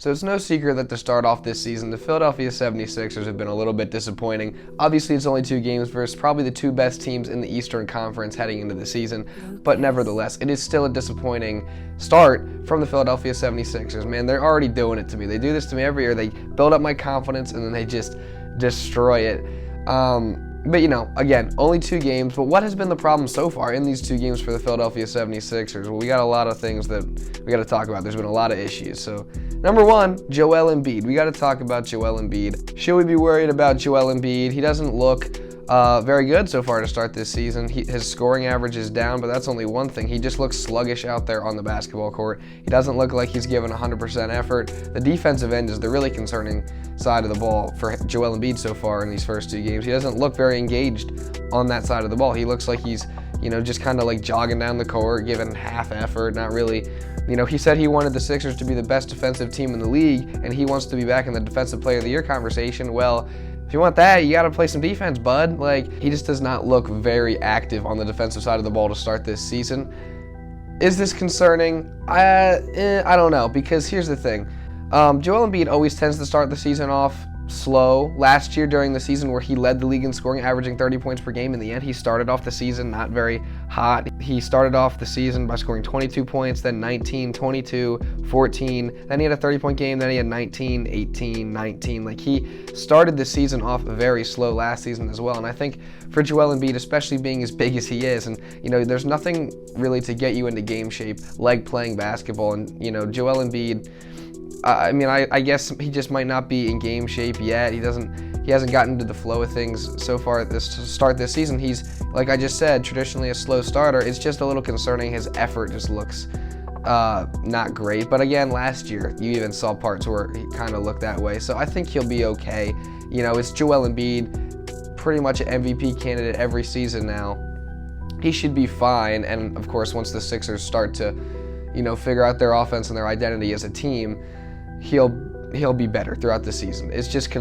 So it's no secret that to start off this season, the Philadelphia 76ers have been a little bit disappointing. Obviously, it's only 2 games versus probably the 2 best teams in the Eastern Conference heading into the season, but nevertheless, it is still a disappointing start from the Philadelphia 76ers. Man, they're already doing it to me. They do this to me every year. They build up my confidence, and then they just destroy it. But, again, only 2 games. But what has been the problem so far in these 2 games for the Philadelphia 76ers? Well, we got a lot of things that we got to talk about. There's been a lot of issues. So, number 1, Joel Embiid. We got to talk about Joel Embiid. Should we be worried about Joel Embiid? He doesn't look very good so far to start this season. His scoring average is down, but that's only one thing. He just looks sluggish out there on the basketball court. He doesn't look like he's given 100% effort. The defensive end is the really concerning side of the ball for Joel Embiid so far in these first 2 games. He doesn't look very engaged on that side of the ball. He looks like he's, just kind of like jogging down the court, giving half effort, not really. He said he wanted the Sixers to be the best defensive team in the league, and he wants to be back in the Defensive Player of the Year conversation. Well, if you want that, you got to play some defense, bud. He just does not look very active on the defensive side of the ball to start this season. Is this concerning? I don't know, because here's the thing. Joel Embiid always tends to start the season off slow. Last year during the season where he led the league in scoring, averaging 30 points per game, in the end he started off the season not very hot. He started off the season by scoring 22 points, then 19, 22, 14, then he had a 30-point game, then he had 19, 18, 19. He started the season off very slow last season as well, and I think for Joel Embiid, especially being as big as he is, and there's nothing really to get you into game shape like playing basketball, and Joel Embiid, I guess he just might not be in game shape yet. He hasn't gotten into the flow of things so far at this start this season. He's, like I just said, traditionally a slow starter. It's just a little concerning. His effort just looks not great. But again, last year you even saw parts where he kind of looked that way. So I think he'll be okay. It's Joel Embiid, pretty much an MVP candidate every season now. He should be fine. And of course, once the Sixers start to, figure out their offense and their identity as a team, he'll be better throughout the season. It's just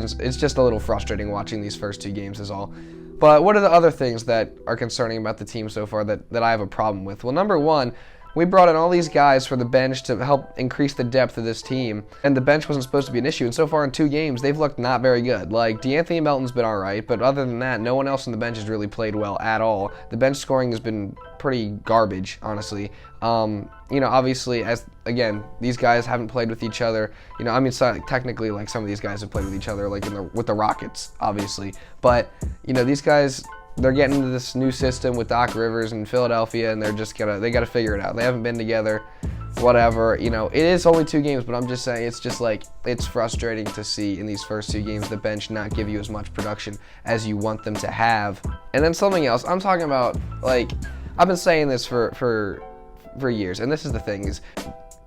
a little frustrating watching these first 2 games is all. But what are the other things that are concerning about the team so far that I have a problem with? Well, number 1, we brought in all these guys for the bench to help increase the depth of this team, and the bench wasn't supposed to be an issue, and so far in 2 games, they've looked not very good. DeAnthony Melton's been all right, but other than that, no one else on the bench has really played well at all. The bench scoring has been pretty garbage, honestly. Obviously, again, these guys haven't played with each other. Technically, some of these guys have played with each other, with the Rockets, obviously. But, these guys, they're getting into this new system with Doc Rivers in Philadelphia, and they got to figure it out. They haven't been together, whatever. It is only 2 games, but I'm just saying it's frustrating to see in these first 2 games the bench not give you as much production as you want them to have. And then something else, I'm talking about, I've been saying this for years, and this is the thing, is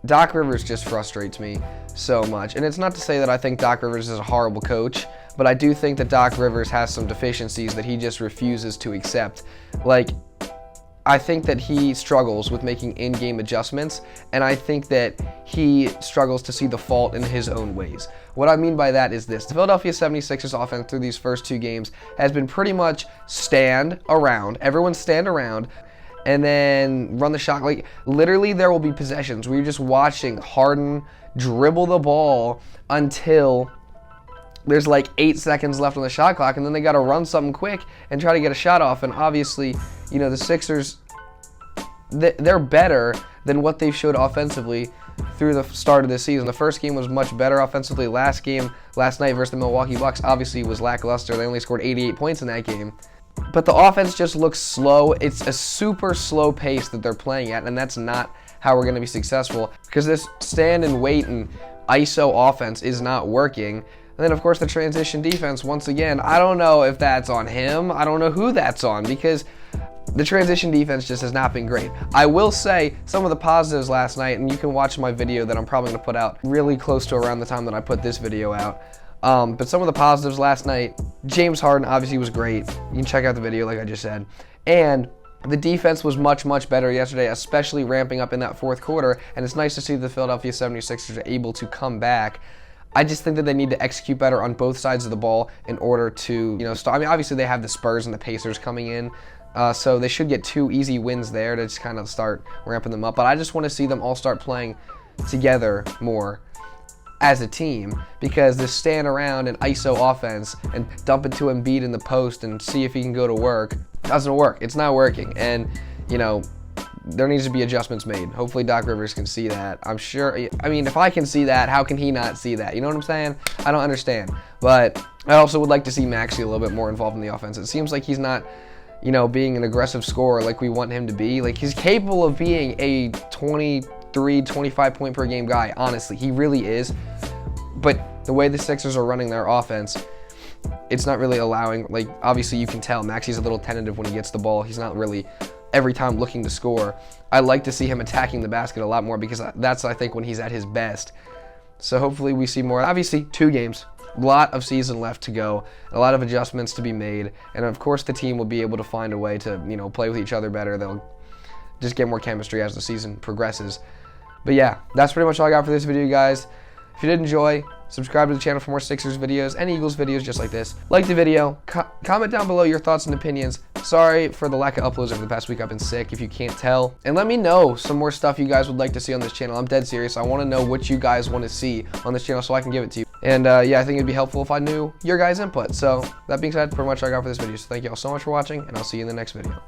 Doc Rivers just frustrates me so much. And it's not to say that I think Doc Rivers is a horrible coach, but I do think that Doc Rivers has some deficiencies that he just refuses to accept. I think that he struggles with making in-game adjustments, and I think that he struggles to see the fault in his own ways. What I mean by that is this. The Philadelphia 76ers offense through these first 2 games has been pretty much stand around. Everyone stand around and then run the shot. Literally, there will be possessions where you're just watching Harden dribble the ball until there's 8 seconds left on the shot clock, and then they got to run something quick and try to get a shot off. And obviously, the Sixers, they're better than what they've showed offensively through the start of this season. The first game was much better offensively. Last night versus the Milwaukee Bucks, obviously was lackluster. They only scored 88 points in that game. But the offense just looks slow. It's a super slow pace that they're playing at, and that's not how we're going to be successful, because this stand and wait and ISO offense is not working. And then, of course, the transition defense, once again, I don't know if that's on him. I don't know who that's on, because the transition defense just has not been great. I will say some of the positives last night, and you can watch my video that I'm probably going to put out really close to around the time that I put this video out. But some of the positives last night, James Harden obviously was great. You can check out the video like I just said. And the defense was much, much better yesterday, especially ramping up in that 4th quarter. And it's nice to see the Philadelphia 76ers are able to come back. I just think that they need to execute better on both sides of the ball in order to, start. Obviously they have the Spurs and the Pacers coming in. So they should get 2 easy wins there to just kind of start ramping them up. But I just want to see them all start playing together more. as a team, because this stand around and ISO offense and dump it to Embiid in the post and see if he can go to work doesn't work. It's not working. And, you know, there needs to be adjustments made. Hopefully Doc Rivers can see that. I'm sure, I mean, if I can see that, how can he not see that? You know what I'm saying? I don't understand. But I also would like to see Maxey a little bit more involved in the offense. It seems like he's not, you know, being an aggressive scorer like we want him to be. Like, he's capable of being a 23, 25 point per game guy, honestly. He really is. But the way the Sixers are running their offense, it's not really allowing, like, obviously you can tell Maxey's a little tentative when he gets the ball. He's not really every time looking to score. I like to see him attacking the basket a lot more, because that's, I think, when he's at his best. So hopefully we see more. Obviously, 2 games. A lot of season left to go, a lot of adjustments to be made, and of course the team will be able to find a way to, you know, play with each other better. They'll just get more chemistry as the season progresses. But yeah, that's pretty much all I got for this video, guys. If you did enjoy, subscribe to the channel for more Sixers videos and Eagles videos just like this. Like the video, comment down below your thoughts and opinions. Sorry for the lack of uploads over the past week. I've been sick, if you can't tell. And let me know some more stuff you guys would like to see on this channel. I'm dead serious. I want to know what you guys want to see on this channel so I can give it to you. And yeah, I think it'd be helpful if I knew your guys' input. So that being said, pretty much all I got for this video. So thank you all so much for watching, and I'll see you in the next video.